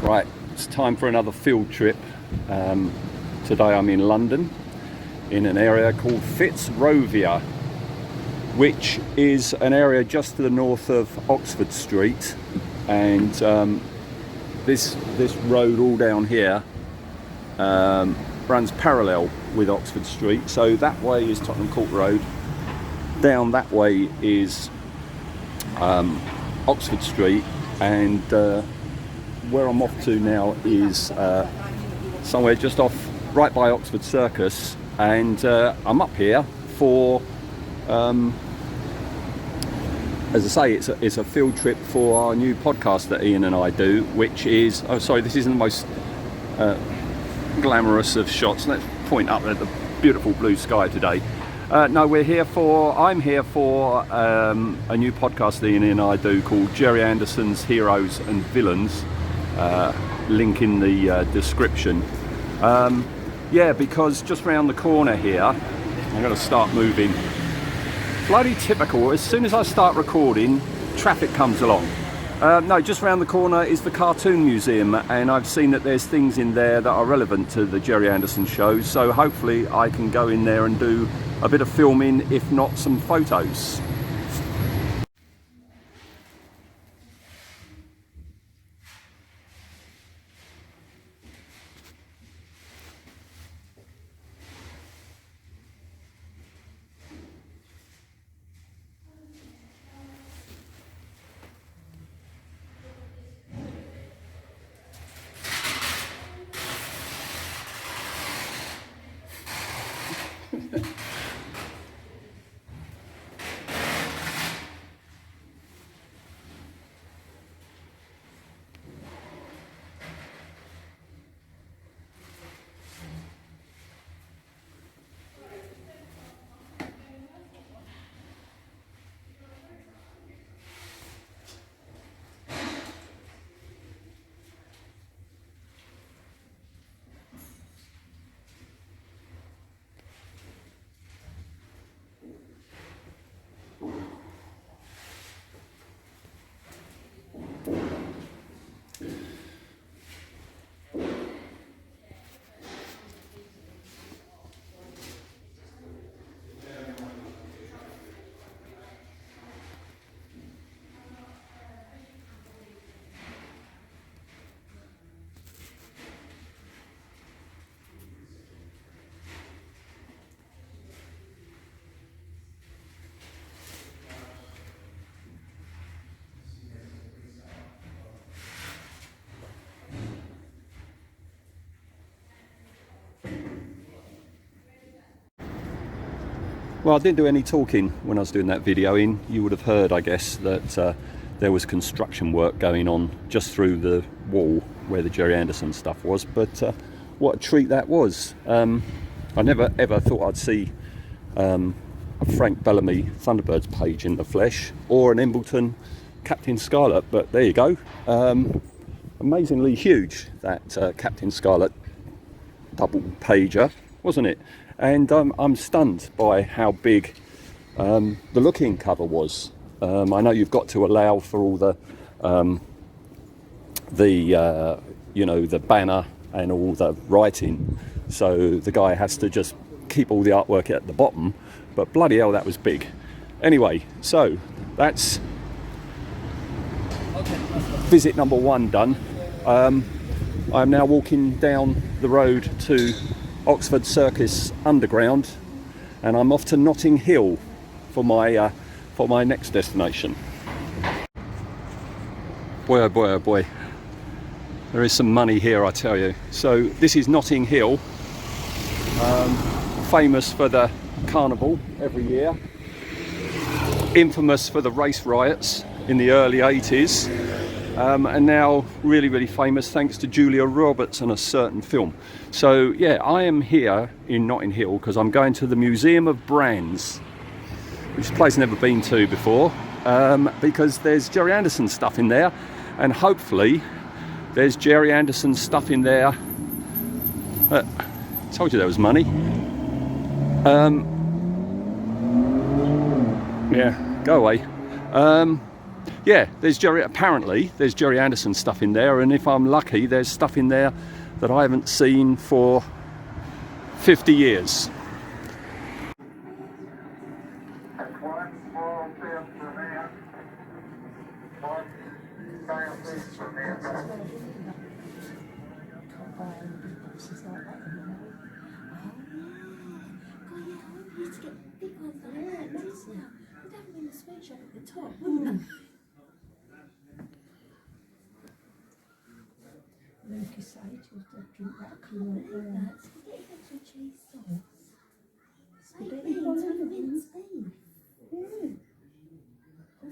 Right, it's time for another field trip. Today I'm in London, in an area called Fitzrovia, which is an area just to the north of Oxford Street, and this road all down here runs parallel with Oxford Street. So that way is Tottenham Court Road, down that way is Oxford Street, and where I'm off to now is somewhere just off right by Oxford Circus, and I'm up here for as I say, it's a field trip for our new podcast that Ian and I do, which is, oh sorry, this isn't the most glamorous of shots. Let's point up at the beautiful blue sky today. No, I'm here for a new podcast that Ian and I do called Gerry Anderson's Heroes and Villains. Link in the description. Yeah, because just round the corner here, I'm going to start moving. Bloody typical, as soon as I start recording, traffic comes along. No, just round the corner is the Cartoon Museum, and I've seen that there's things in there that are relevant to the Gerry Anderson show, so hopefully I can go in there and do a bit of filming, if not some photos. Well, I didn't do any talking when I was doing that video in. You would have heard, I guess, that there was construction work going on just through the wall where the Gerry Anderson stuff was. But what a treat that was. I never ever thought I'd see a Frank Bellamy Thunderbirds page in the flesh, or an Embleton Captain Scarlet, but there you go. Amazingly huge, that Captain Scarlet double pager, wasn't it? And I'm stunned by how big the look-in cover was. I know you've got to allow for all the banner and all the writing, so the guy has to just keep all the artwork at the bottom. But bloody hell, that was big. Anyway, so that's visit number one done. I'm now walking down the road to Oxford Circus Underground, and I'm off to Notting Hill for my next destination. Boy oh boy oh boy, there is some money here, I tell you. So this is Notting Hill, famous for the carnival every year, infamous for the race riots in the early 80s, and now really famous thanks to Julia Roberts and a certain film. So yeah, I am here in Notting Hill because I'm going to the Museum of Brands, which is a place I've never been to before, because there's Gerry Anderson stuff in there, and hopefully there's Gerry Anderson stuff in there. Told you there was money. Yeah, go away. yeah, there's Gerry. Apparently, there's Gerry Anderson stuff in there, and if I'm lucky, there's stuff in there that I haven't seen for 50 years. Lucas said he'll drink that colour. That's good cheese sauce. Spaghetti mince beef.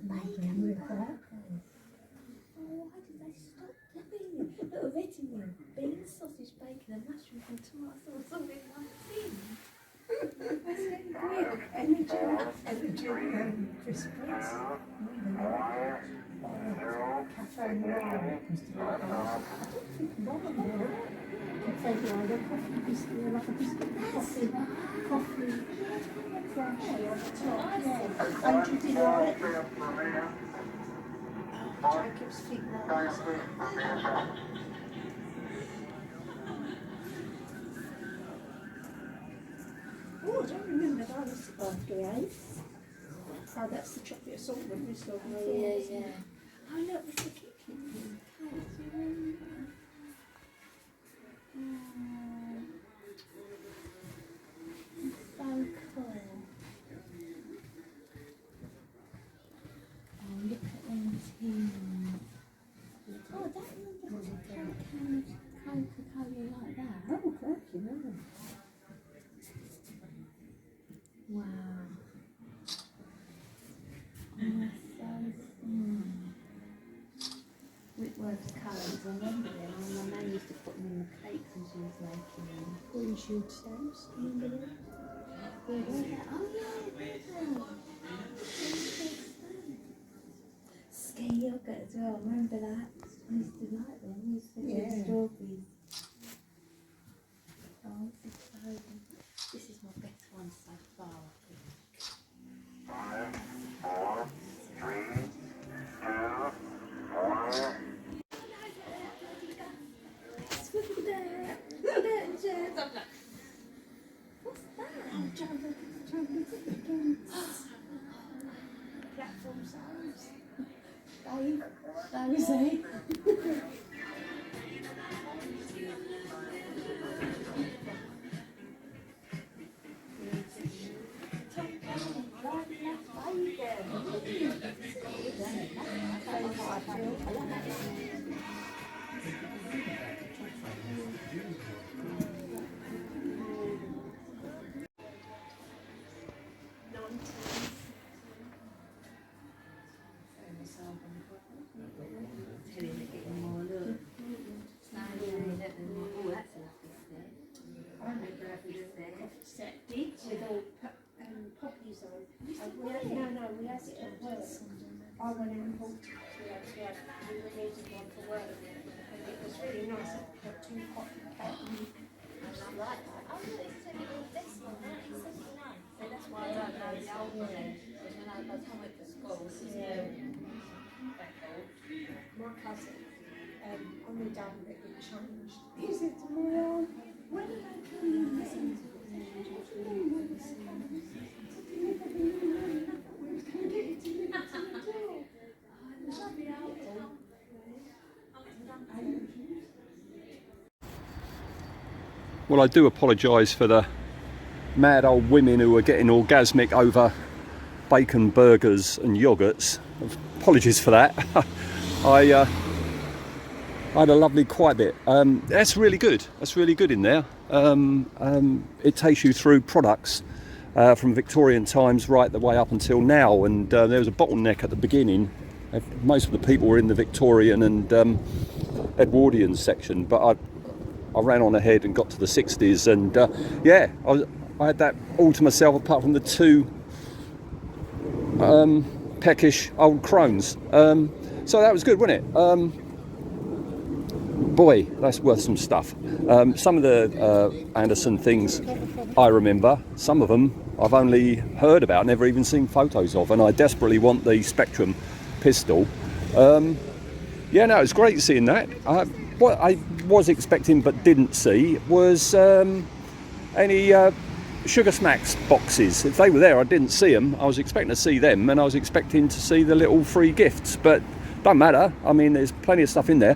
Bacon with that. Oh, why did they stop doing it? Little retinue, beans, sausage, bacon and mushrooms and tomato sauce all in one thing. That's really great. Energy, crisp breads. Cafe Noir used to like those. I don't think Cafe Noir, they're coffee biscuit, like a biscuit with coffee fresh on the top, yeah. And you did like Jacob's fig rolls. Oh, I don't remember those after Ace. Oh, that's the chocolate assortment we saw before. Yeah. Oh, look, there's the kitchen. So cool. Oh, look at them tins. Oh, that one looks like a can of Coca-Cola like that. Oh, crikey, no. Wow. Whitworth's colours, I remember them. My nan used to put them in the cakes when she was making them. Green shield stamps, remember them? Oh yeah, ski yogurt as well, remember that? I used to like them, I used to get strawberries. Oh, this is my best one so far, I think. 5, 4, 3, 2, 1. What's that? Oh, platform sounds. Dave, those, eh? With all poppies on. We had it at work. I went and bought it we were using one for work. And it was really nice. It had 2 poppy cats. I like that. Oh, no, it's taking all this one, 1979. So that's why I don't know the old one. Because when I was home at the school, this is my cousin, on the dad that it changed. He said to me, when did I come in? Well, I do apologise for the mad old women who are getting orgasmic over bacon burgers and yogurts. Apologies for that. I had a lovely quiet bit. That's really good. That's really good in there. It takes you through products from Victorian times right the way up until now. And there was a bottleneck at the beginning. Most of the people were in the Victorian and Edwardian section, but I ran on ahead and got to the 60s, and yeah, I had that all to myself, apart from the 2 peckish old crones. So that was good, wasn't it? Boy, that's worth some stuff. Some of the Anderson things I remember. Some of them I've only heard about, never even seen photos of, and I desperately want the Spectrum pistol. Yeah, no, it's great seeing that. What I was expecting but didn't see was any Sugar Smacks boxes. If they were there, I didn't see them. I was expecting to see them, and I was expecting to see the little free gifts, but don't matter. I mean, there's plenty of stuff in there.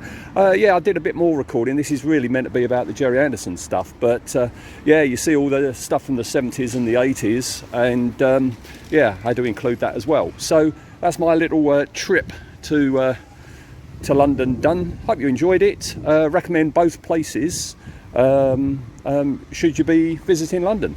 Yeah, I did a bit more recording. This is really meant to be about the Gerry Anderson stuff, but yeah, you see all the stuff from the 70s and the 80s, and yeah, I do include that as well. So that's my little trip to London done. Hope you enjoyed it. Recommend both places should you be visiting London.